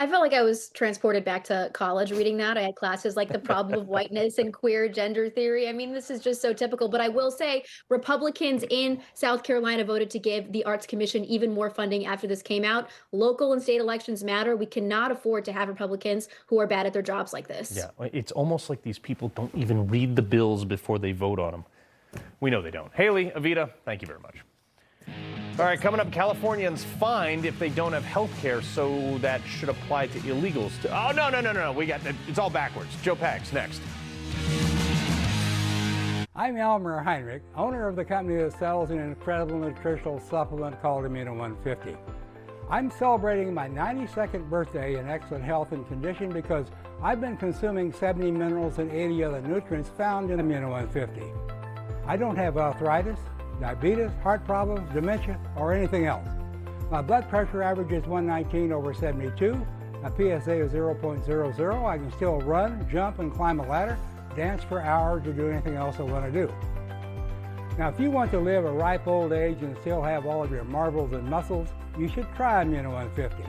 I felt like I was transported back to college reading that. I had classes like the problem of whiteness and queer gender theory. I mean, this is just so typical. But I will say Republicans in South Carolina voted to give the Arts Commission even more funding after this came out. Local and state elections matter. We cannot afford to have Republicans who are bad at their jobs like this. Yeah, it's almost like these people don't even read the bills before they vote on them. We know they don't. Hayley, Evita, thank you very much. All right, coming up, Californians fined if they don't have health care, so that should apply to illegals too. Oh, no. We got it's all backwards. Joe Pags next. I'm Elmer Heinrich, owner of the company that sells an incredible nutritional supplement called Amino 150. I'm celebrating my 92nd birthday in excellent health and condition because I've been consuming 70 minerals and 80 other nutrients found in Amino 150. I don't have arthritis, diabetes, heart problems, dementia, or anything else. My blood pressure averages 119/72. My PSA is 0.00. I can still run, jump, and climb a ladder, dance for hours, or do anything else I want to do. Now, if you want to live a ripe old age and still have all of your marbles and muscles, you should try Amino 150.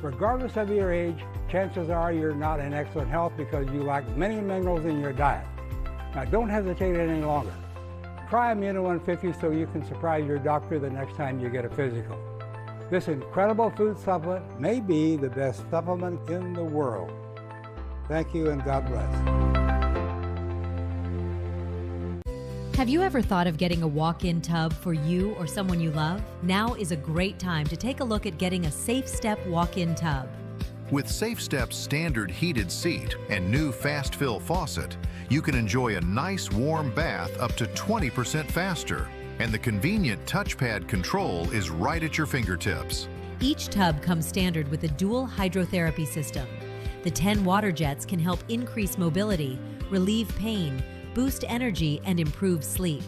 Regardless of your age, chances are you're not in excellent health because you lack many minerals in your diet. Now, don't hesitate any longer. Try Amino 150 so you can surprise your doctor the next time you get a physical. This incredible food supplement may be the best supplement in the world. Thank you and God bless. Have you ever thought of getting a walk-in tub for you or someone you love? Now is a great time to take a look at getting a Safe Step walk-in tub. With Safe Step's standard heated seat and new fast fill faucet, you can enjoy a nice warm bath up to 20% faster. And the convenient touchpad control is right at your fingertips. Each tub comes standard with a dual hydrotherapy system. The 10 water jets can help increase mobility, relieve pain, boost energy, and improve sleep,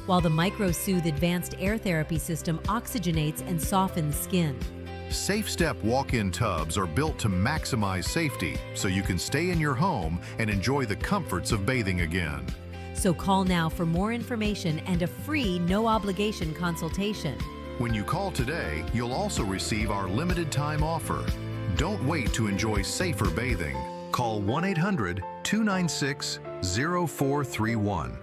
while the MicroSoothe advanced air therapy system oxygenates and softens skin. Safe Step walk-in tubs are built to maximize safety so you can stay in your home and enjoy the comforts of bathing again. So call now for more information and a free no-obligation consultation. When you call today, you'll also receive our limited time offer. Don't wait to enjoy safer bathing. Call 1-800-296-0431.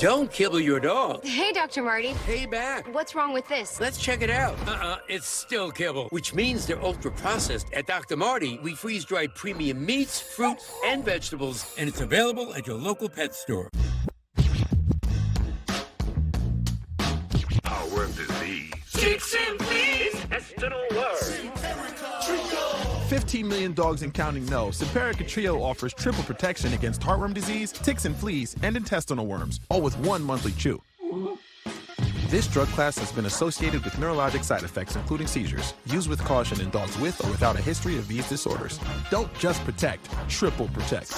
Don't kibble your dog. Hey, Dr. Marty. Hey, back. What's wrong with this? Let's check it out. It's still kibble, which means they're ultra-processed. At Dr. Marty, we freeze-dry premium meats, fruits, and vegetables, and it's available at your local pet store. Power of disease. Chicks and fleas. Intestinal worms. 15 million dogs and counting know Simparica Trio offers triple protection against heartworm disease, ticks and fleas, and intestinal worms, all with one monthly chew. This drug class has been associated with neurologic side effects, including seizures. Use with caution in dogs with or without a history of these disorders. Don't just protect, triple protect.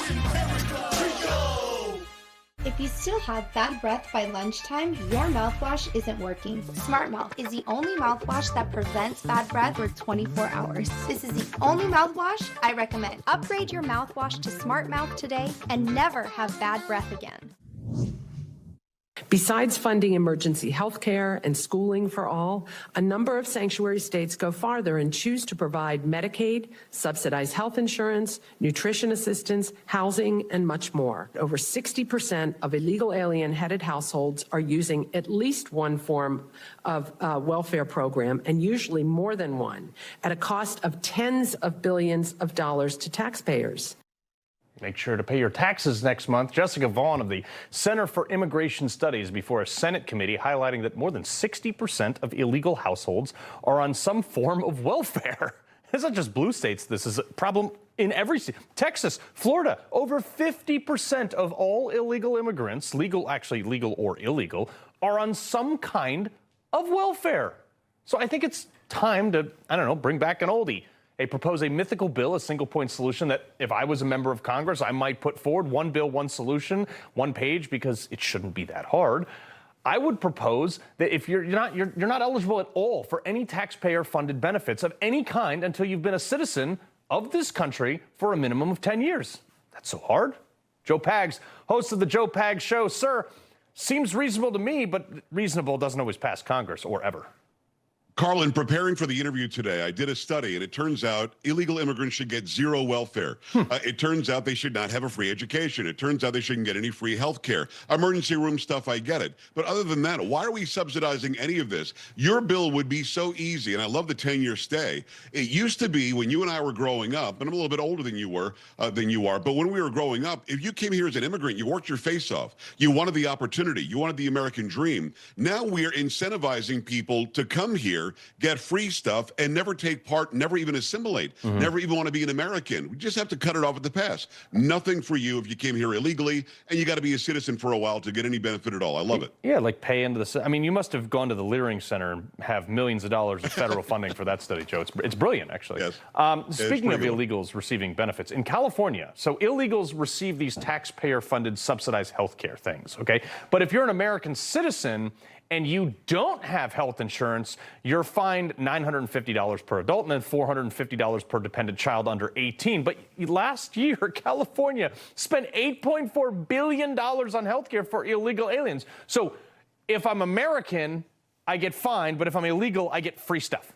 If you still have bad breath by lunchtime, your mouthwash isn't working. Smart Mouth is the only mouthwash that prevents bad breath for 24 hours. This is the only mouthwash I recommend. Upgrade your mouthwash to Smart Mouth today and never have bad breath again. Besides funding emergency health care and schooling for all, a number of sanctuary states go farther and choose to provide Medicaid, subsidized health insurance, nutrition assistance, housing, and much more. Over 60% of illegal alien-headed households are using at least one form of welfare program, and usually more than one, at a cost of tens of billions of dollars to taxpayers. Make sure to pay your taxes next month. Jessica Vaughn of the Center for Immigration Studies before a Senate committee highlighting that more than 60% of illegal households are on some form of welfare. It's not just blue states. This is a problem in every state. Texas, Florida, over 50% of all illegal immigrants, legal or illegal, are on some kind of welfare. So I think it's time to, bring back an oldie. They propose a mythical bill, a single-point solution that if I was a member of Congress, I might put forward. One bill, one solution, one page, because it shouldn't be that hard. I would propose that if you're not eligible at all for any taxpayer-funded benefits of any kind until you've been a citizen of this country for a minimum of 10 years. That's so hard. Joe Pags, host of the Joe Pags Show. Sir, seems reasonable to me, but reasonable doesn't always pass Congress or ever. Carl, in preparing for the interview today, I did a study, and it turns out illegal immigrants should get zero welfare. It turns out they should not have a free education. It turns out they shouldn't get any free health care. Emergency room stuff, I get it. But other than that, why are we subsidizing any of this? Your bill would be so easy, and I love the 10-year stay. It used to be when you and I were growing up, and I'm a little bit older than you are, but when we were growing up, if you came here as an immigrant, you worked your face off. You wanted the opportunity. You wanted the American dream. Now we're incentivizing people to come here, get free stuff, and never take part, never even assimilate, never even want to be an American. We just have to cut it off at the pass. Nothing for you if you came here illegally, and you got to be a citizen for a while to get any benefit at all. I love it. Yeah, like pay into the... I mean, you must have gone to the Leering Center and have millions of dollars of federal funding for that study, Joe. It's brilliant, actually. Yes. Speaking of illegals receiving benefits, in California, so illegals receive these taxpayer-funded subsidized health care things, okay? But if you're an American citizen and you don't have health insurance, you're fined $950 per adult and then $450 per dependent child under 18. But last year, California spent $8.4 billion on health care for illegal aliens. So if I'm American, I get fined, but if I'm illegal, I get free stuff.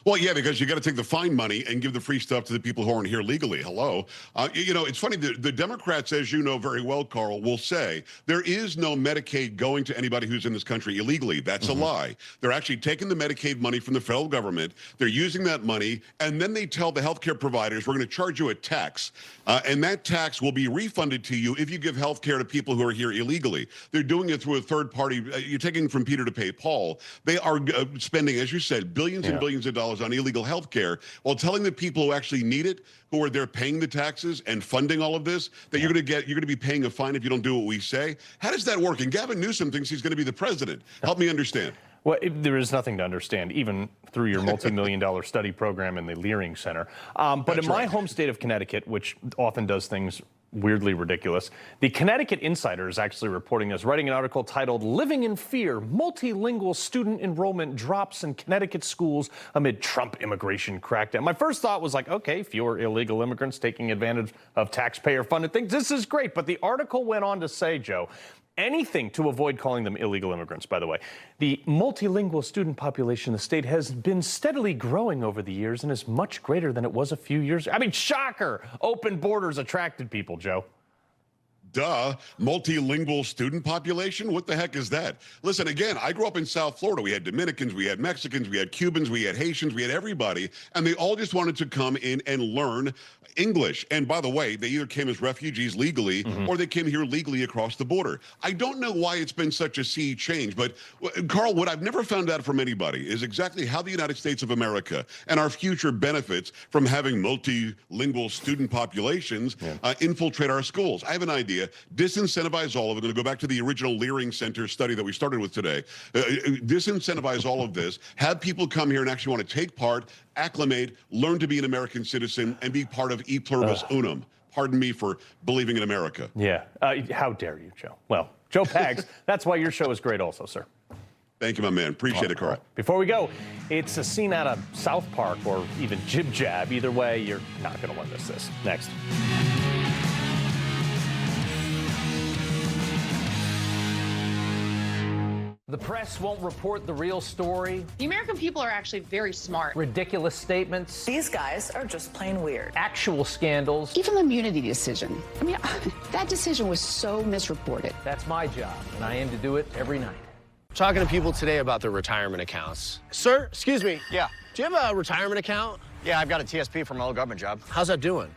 Well, yeah, because you got to take the fine money and give the free stuff to the people who aren't here legally. Hello. It's funny, the Democrats, as you know very well, Carl, will say there is no Medicaid going to anybody who's in this country illegally. That's a lie. They're actually taking the Medicaid money from the federal government. They're using that money, and then they tell the healthcare providers, we're going to charge you a tax, and that tax will be refunded to you if you give health care to people who are here illegally. They're doing it through a third party. You're taking from Peter to pay Paul. They are spending, as you said, billions and billions of dollars on illegal health care, while telling the people who actually need it, who are there paying the taxes and funding all of this, that you're going to be paying a fine if you don't do what we say. How does that work? And Gavin Newsom thinks he's going to be the president. Help me understand. Well, there is nothing to understand, even through your multi-million-dollar study program in the Leering Center. But in my home state of Connecticut, which often does things weirdly ridiculous, the Connecticut Insider is actually reporting this, writing an article titled, "Living in Fear, Multilingual Student Enrollment Drops in Connecticut Schools Amid Trump Immigration Crackdown." My first thought was like, okay, fewer illegal immigrants taking advantage of taxpayer-funded things. This is great. But the article went on to say, Joe, anything to avoid calling them illegal immigrants, by the way. The multilingual student population in the state has been steadily growing over the years and is much greater than it was a few years ago. I mean, shocker! Open borders attracted people, Joe. Duh. Multilingual student population? What the heck is that? Listen, again, I grew up in South Florida. We had Dominicans, we had Mexicans, we had Cubans, we had Haitians, we had everybody, and they all just wanted to come in and learn English. And by the way, they either came as refugees legally or they came here legally across the border. I don't know why it's been such a sea change, but Carl, what I've never found out from anybody is exactly how the United States of America and our future benefits from having multilingual student populations infiltrate our schools. I have an idea. Disincentivize all of it. I'm going to go back to the original Leering Center study that we started with today. Disincentivize all of this. Have people come here and actually want to take part, acclimate, learn to be an American citizen, and be part of E Pluribus Unum. Pardon me for believing in America. Yeah. How dare you, Joe? Well, Joe Pags, that's why your show is great also, sir. Thank you, my man. Appreciate it, Carl. Right. Before we go, it's a scene out of South Park or even Jib Jab. Either way, you're not going to want to miss this. Next. The press won't report the real story. The American people are actually very smart. Ridiculous statements. These guys are just plain weird. Actual scandals. Even the immunity decision. I mean, that decision was so misreported. That's my job, and I aim to do it every night. Talking to people today about their retirement accounts. Sir, excuse me. Yeah. Do you have a retirement account? Yeah, I've got a TSP from my old government job. How's that doing?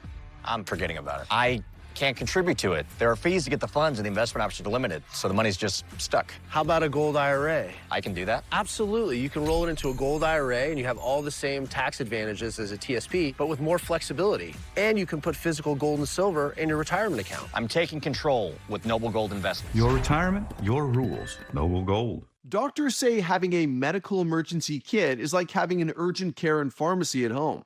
I'm forgetting about it. I can't contribute to it. There are fees to get the funds, and the investment options are limited, so the money's just stuck. How about a gold IRA? I can do that? Absolutely. You can roll it into a gold IRA, and you have all the same tax advantages as a TSP, but with more flexibility. And you can put physical gold and silver in your retirement account. I'm taking control with Noble Gold Investments. Your retirement, your rules. Noble Gold. Doctors say having a medical emergency kit is like having an urgent care and pharmacy at home.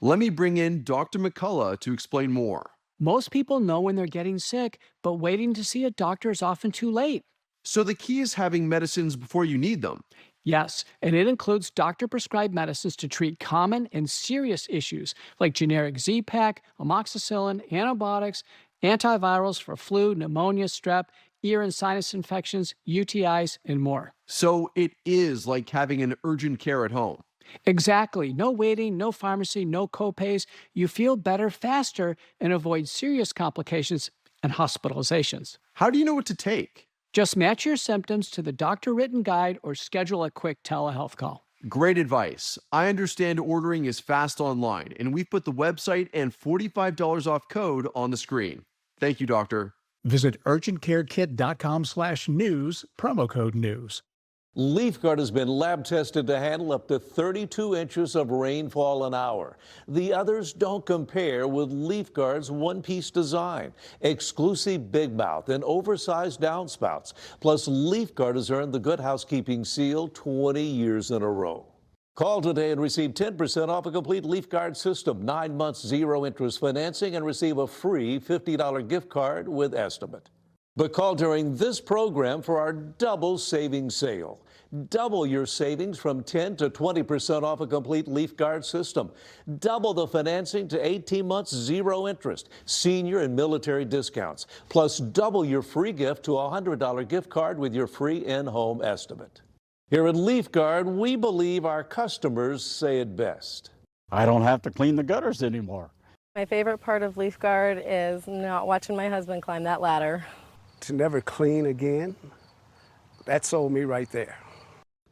Let me bring in Dr. McCullough to explain more. Most people know when they're getting sick, but waiting to see a doctor is often too late. So the key is having medicines before you need them. Yes, and it includes doctor-prescribed medicines to treat common and serious issues like generic Z-Pak, amoxicillin, antibiotics, antivirals for flu, pneumonia, strep, ear and sinus infections, UTIs, and more. So it is like having an urgent care at home. Exactly. No waiting, no pharmacy, no copays. You feel better faster and avoid serious complications and hospitalizations. How do you know what to take? Just match your symptoms to the doctor-written guide or schedule a quick telehealth call. Great advice. I understand ordering is fast online, and we've put the website and $45 off code on the screen. Thank you, doctor. Visit urgentcarekit.com/news, promo code news. LeafGuard has been lab tested to handle up to 32 inches of rainfall an hour. The others don't compare with LeafGuard's one-piece design, exclusive big mouth and oversized downspouts. Plus, LeafGuard has earned the Good Housekeeping seal 20 years in a row. Call today and receive 10% off a complete LeafGuard system, 9 months zero-interest financing, and receive a free $50 gift card with estimate. But call during this program for our double savings sale. Double your savings from 10 to 20% off a complete LeafGuard system. Double the financing to 18 months zero interest, senior and military discounts. Plus double your free gift to a $100 gift card with your free in-home estimate. Here at LeafGuard, we believe our customers say it best. I don't have to clean the gutters anymore. My favorite part of LeafGuard is not watching my husband climb that ladder. To never clean again, that sold me right there.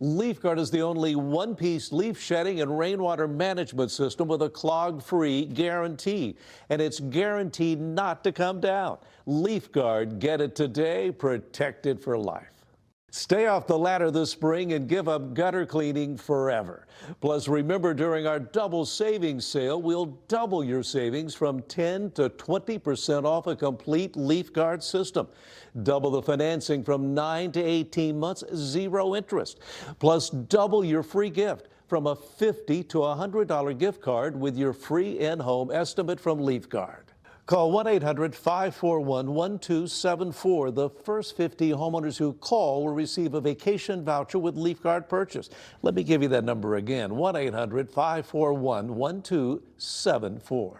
LeafGuard is the only one-piece leaf shedding and rainwater management system with a clog-free guarantee, and it's guaranteed not to come down. LeafGuard, get it today, protect it for life. Stay off the ladder this spring and give up gutter cleaning forever. Plus, remember, during our double savings sale, we'll double your savings from 10 to 20% off a complete LeafGuard system. Double the financing from 9 to 18 months, zero interest. Plus, double your free gift from a $50 to $100 gift card with your free in-home estimate from LeafGuard. Call 1-800-541-1274. The first 50 homeowners who call will receive a vacation voucher with LeafGuard purchase. Let me give you that number again, 1-800-541-1274.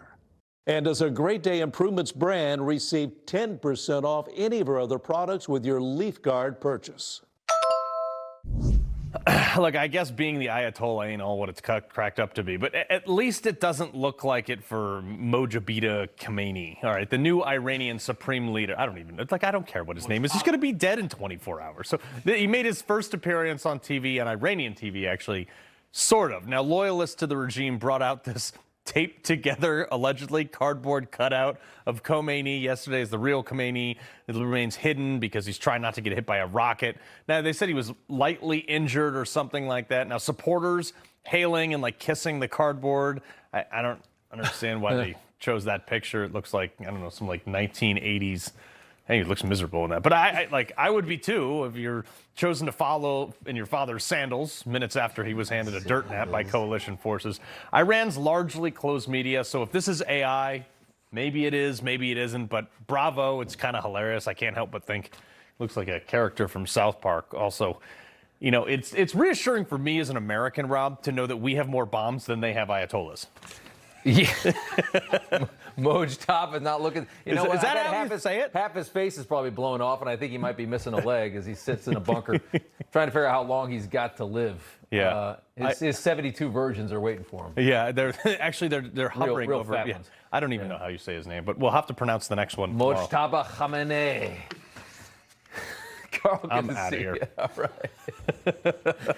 And as a Great Day Improvements brand, receive 10% off any of our other products with your LeafGuard purchase. Look, I guess being the Ayatollah ain't all what it's cracked up to be, but at least it doesn't look like it for Mojibita Khamenei. All right, the new Iranian supreme leader. I don't care what his name is. He's going to be dead in 24 hours. So he made his first appearance on TV, on Iranian TV, actually, sort of. Now, loyalists to the regime brought out this taped together, allegedly cardboard cutout of Khomeini yesterday as the real Khomeini. It remains hidden because he's trying not to get hit by a rocket. Now, they said he was lightly injured or something like that. Now, supporters hailing and kissing the cardboard. I don't understand why they chose that picture. It looks like, I don't know, some 1980s. Hey, he looks miserable in that. But I would be too if you're chosen to follow in your father's sandals minutes after he was handed a dirt nap by coalition forces. Iran's largely closed media, so if this is AI, maybe it is, maybe it isn't. But bravo, it's kind of hilarious. I can't help but think it looks like a character from South Park. Also, it's reassuring for me as an American, Rob, to know that we have more bombs than they have Ayatollahs. Yeah. Moj Top is not looking. Is that how you say it? Half his face is probably blown off, and I think he might be missing a leg as he sits in a bunker trying to figure out how long he's got to live. Yeah. His 72 virgins are waiting for him. Yeah, they're hovering real over. Fat Yeah. ones. I don't even know how you say his name, but we'll have to pronounce the next one. Mojtaba Khamenei. Carl, good I'm to out of see here. you. All right.